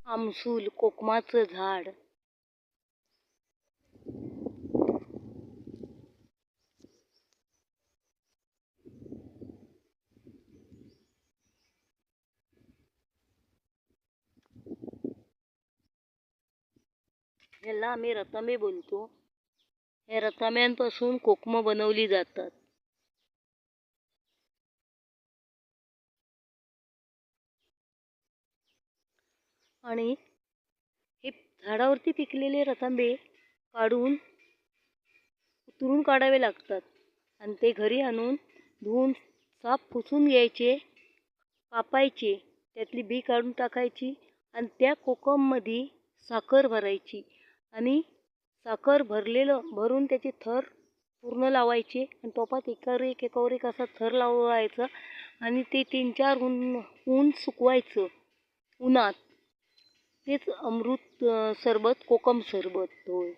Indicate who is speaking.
Speaker 1: आमसूल कोकमाचं झाड. ह्याला आम्ही रतांबे बोलतो. या रतांब्यांपासून कोकम बनवली जातात. आणि हे झाडावरती पिकलेले रतांबे काढून उतरून काढावे लागतात आणि ते घरी आणून धुवून साफ पुसून घ्यायचे, कापायचे, त्यातली बी काढून टाकायची आणि त्या कोकममध्ये साखर भरायची आणि साखर भरून त्याचे थर पूर्ण लावायचे आणि टोपात एकावर एक असा थर लावायचा आणि ते 3-4 ऊन सुकवायचं उन्हात. तेच अमृत सरबत, कोकम सरबत होय.